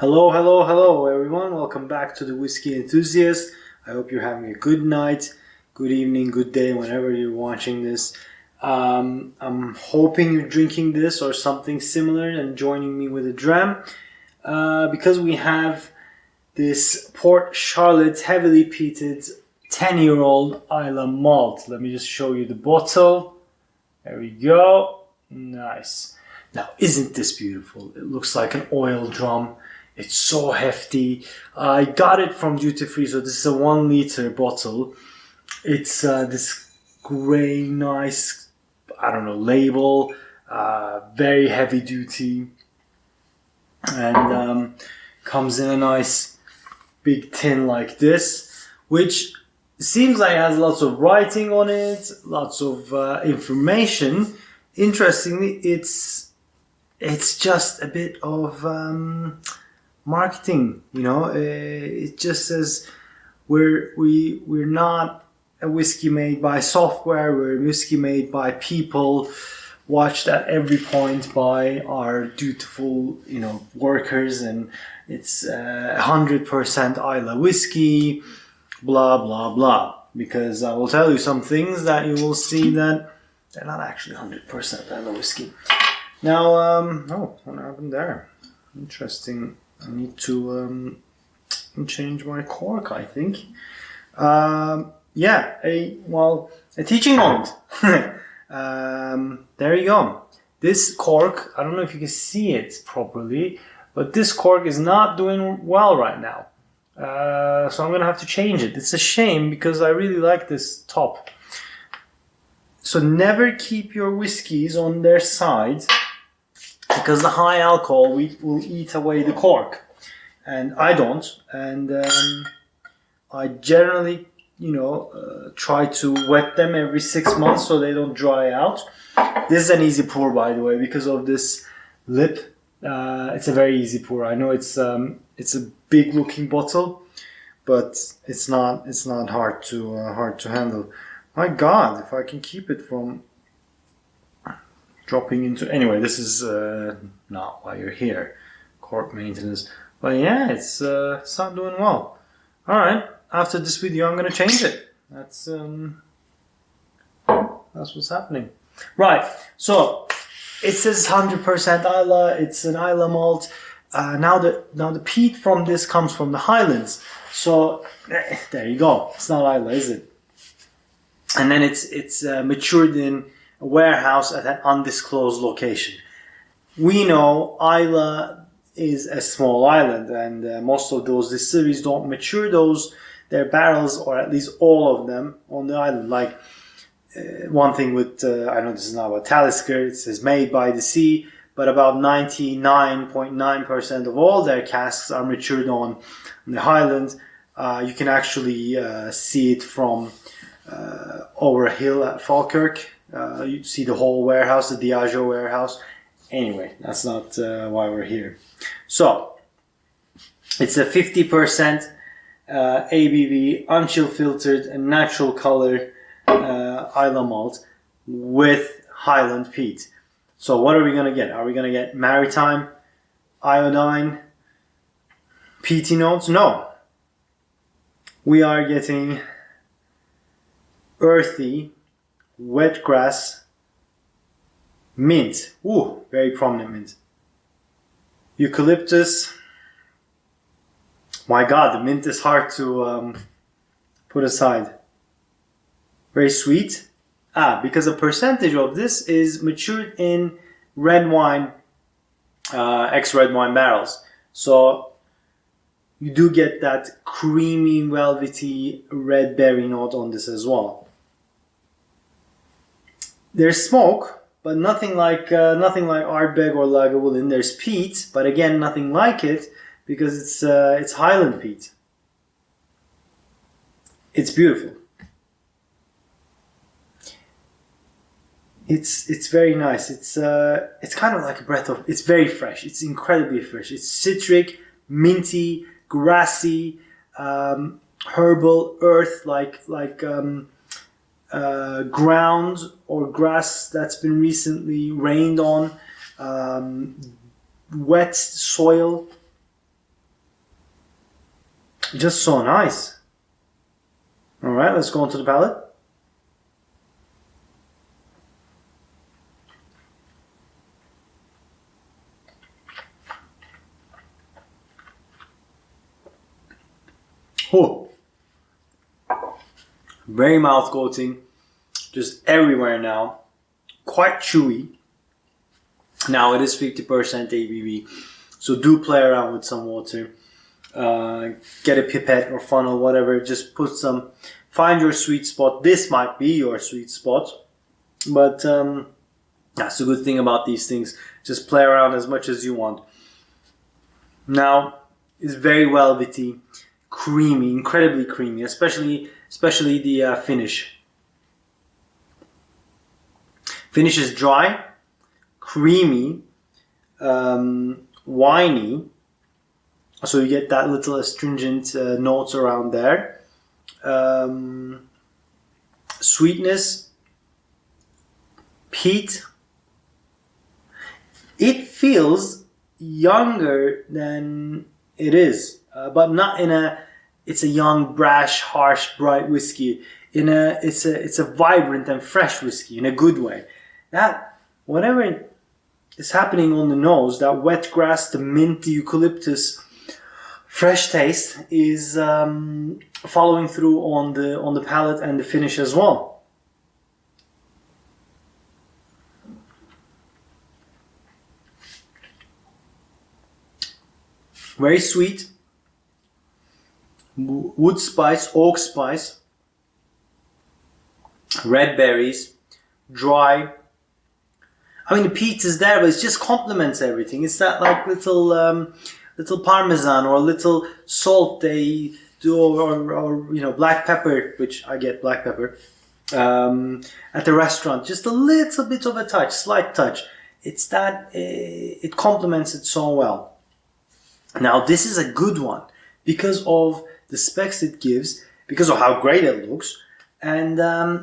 Hello, hello, hello, everyone. Welcome back to the Whisky Enthusiast. I hope you're having a good night, good evening, good day, whenever you're watching this. I'm hoping you're drinking this or something similar and joining me with a dram because we have this Port Charlotte heavily peated 10-year-old Islay malt. Let me just show you the bottle. There we go. Nice. Now, isn't this beautiful? It looks like an oil drum. It's so hefty. I got it from duty free, so this is a 1 liter bottle. It's this grey, nice, label, very heavy duty, and comes in a nice big tin like this, which seems like it has lots of writing on it, lots of information. Interestingly, it's just a bit of marketing, it just says we're not a whiskey made by software, we're a whiskey made by people, watched at every point by our dutiful workers, and it's 100% Islay whiskey, blah blah blah. Because I will tell you some things that you will see that they're not actually 100% Islay whiskey. Now, what happened there? Interesting. I need to change my cork, I think. A teaching moment. There you go. This cork, I don't know if you can see it properly, but this cork is not doing well right now. So I'm going to have to change it. It's a shame because I really like this top. So never keep your whiskies on their side, because the high alcohol will eat away the cork, and I don't. And I generally, try to wet them every 6 months so they don't dry out. This is an easy pour, by the way, because of this lip. It's a very easy pour. I know it's a big looking bottle, but it's not hard to handle. My God, if I can keep it from dropping into... Anyway, this is not why you're here. Cork maintenance. But yeah, it's not doing well. Alright, after this video I'm going to change it. That's what's happening. Right, so it says 100% Islay. It's an Islay malt. Now the peat from this comes from the Highlands. So there you go. It's not Islay, is it? And then it's matured in a warehouse at an undisclosed location. We know Islay is a small island, and most of those distilleries don't mature their barrels, or at least all of them, on the island. Like one thing with I know this is not about Talisker, it says made by the sea, but about 99.9% of all their casks are matured on the Highlands. You can actually see it from over a hill at Falkirk. You see the whole warehouse, the Diageo warehouse. Anyway, that's not why we're here. So, it's a 50% ABV, unchill filtered, and natural color Islay malt with Highland peat. So what are we going to get? Are we going to get maritime, iodine, peaty notes? No. We are getting earthy, wet grass, mint. Ooh, very prominent mint. Eucalyptus. My God, the mint is hard to put aside. Very sweet. Because a percentage of this is matured in red wine, ex-red wine barrels. So you do get that creamy, velvety red berry note on this as well. There's smoke, but nothing like Ardbeg or Lagavulin. There's peat, but again, nothing like it because it's Highland peat. It's beautiful. It's very nice. It's kind of like a breath of... It's very fresh. It's incredibly fresh. It's citric, minty, grassy, herbal, earth, like ground or grass that's been recently rained on, wet soil. Just so nice. All right, let's go on to the palate. Oh, very mouth coating, just everywhere now. Quite chewy. Now it is 50% ABV, so do play around with some water. Get a pipette or funnel, whatever. Just put some. Find your sweet spot. This might be your sweet spot, but that's the good thing about these things. Just play around as much as you want. Now it's very velvety, creamy, incredibly creamy, especially the finish. Finish is dry, creamy, winey. So you get that little astringent notes around there. Sweetness, peat. It feels younger than it is, but not in a. It's a young, brash, harsh, bright whiskey. It's a vibrant and fresh whiskey in a good way. That whatever is happening on the nose, that wet grass, the mint, the eucalyptus, fresh taste is following through on the palate and the finish as well. Very sweet. Wood spice, oak spice, red berries, dry. I mean, the peat is there, but it just complements everything. It's that like little parmesan or little salt they do, or black pepper, which I get black pepper at the restaurant. Just a little bit of a touch, slight touch. It's that it complements it so well. Now this is a good one because of the specs it gives, because of how great it looks, and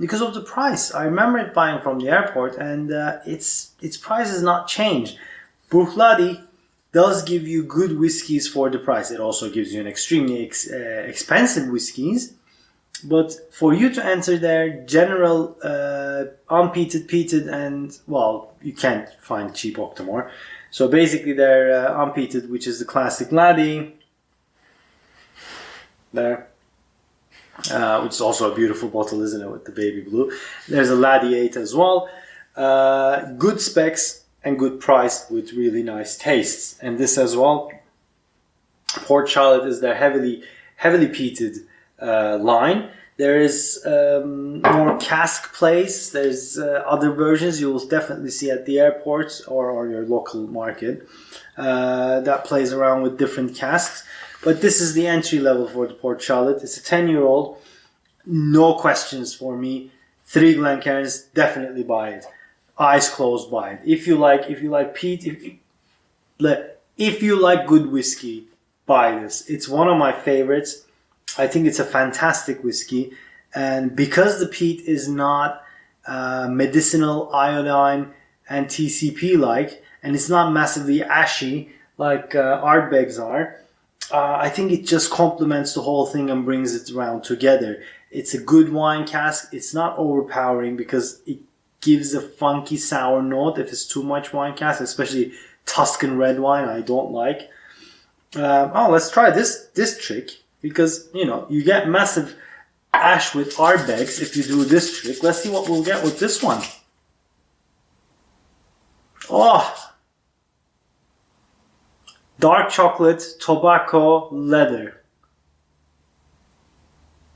because of the price. I remember it buying from the airport, and its price has not changed. Bruichladdich does give you good whiskies for the price. It also gives you an extremely expensive whiskies, but for you to enter their general unpeated, peated, and well, you can't find cheap Octomore. So basically, their unpeated, which is the classic Laddie. There, which is also a beautiful bottle, isn't it, with the baby blue. There's a Laddie 8 as well. Good specs and good price with really nice tastes. And this as well. Port Charlotte is their heavily peated line. There is more cask place. There's other versions you will definitely see at the airports or your local market that plays around with different casks. But this is the entry level for the Port Charlotte. It's a 10-year-old. No questions for me. 3 Glencairns, definitely buy it. Eyes closed, buy it. If you like peat, if you like good whiskey, buy this. It's one of my favorites. I think it's a fantastic whiskey. And because the peat is not medicinal, iodine, and TCP like, and it's not massively ashy like Ardbegs are, I think it just complements the whole thing and brings it around together. It's a good wine cask. It's not overpowering because it gives a funky sour note if it's too much wine cask, especially Tuscan red wine I don't like. Let's try this trick because, you get massive ash with Ardbegs if you do this trick. Let's see what we'll get with this one. Oh! Dark chocolate, tobacco, leather.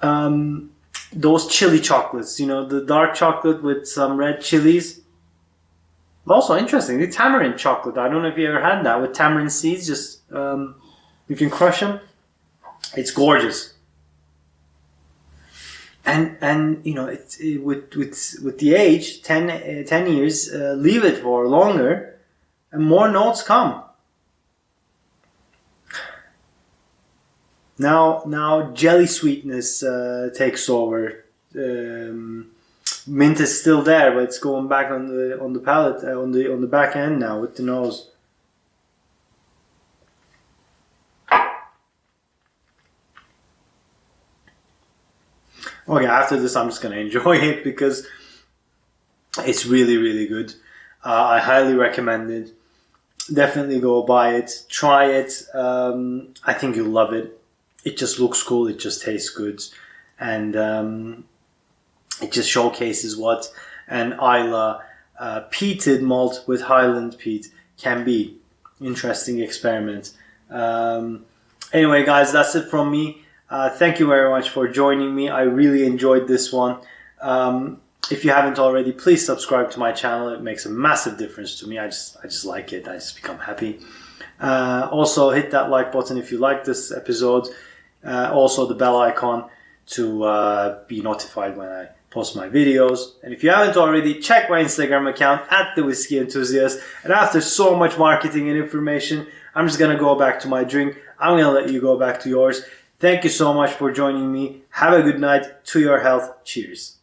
Those chili chocolates, the dark chocolate with some red chilies. Also interesting, the tamarind chocolate. I don't know if you ever had that with tamarind seeds. Just you can crush them. It's gorgeous. And it's with the age, 10 years, leave it for longer, and more notes come. Now jelly sweetness takes over. Mint is still there, but it's going back on the palate, on the back end now with the nose. Okay, after this I'm just going to enjoy it because it's really, really good. I highly recommend it. Definitely go buy it. Try it. I think you'll love it. It just looks cool. It just tastes good. And it just showcases what an Islay peated malt with Highland peat can be. Interesting experiment. Anyway, guys, that's it from me. Thank you very much for joining me. I really enjoyed this one. If you haven't already, please subscribe to my channel. It makes a massive difference to me. I just like it. I just become happy. Also, hit that like button if you like this episode. Also, the bell icon to be notified when I post my videos. And if you haven't already, check my Instagram account at the Whisky Enthusiast. And after so much marketing and information, I'm just going to go back to my drink. I'm going to let you go back to yours. Thank you so much for joining me. Have a good night. To your health. Cheers.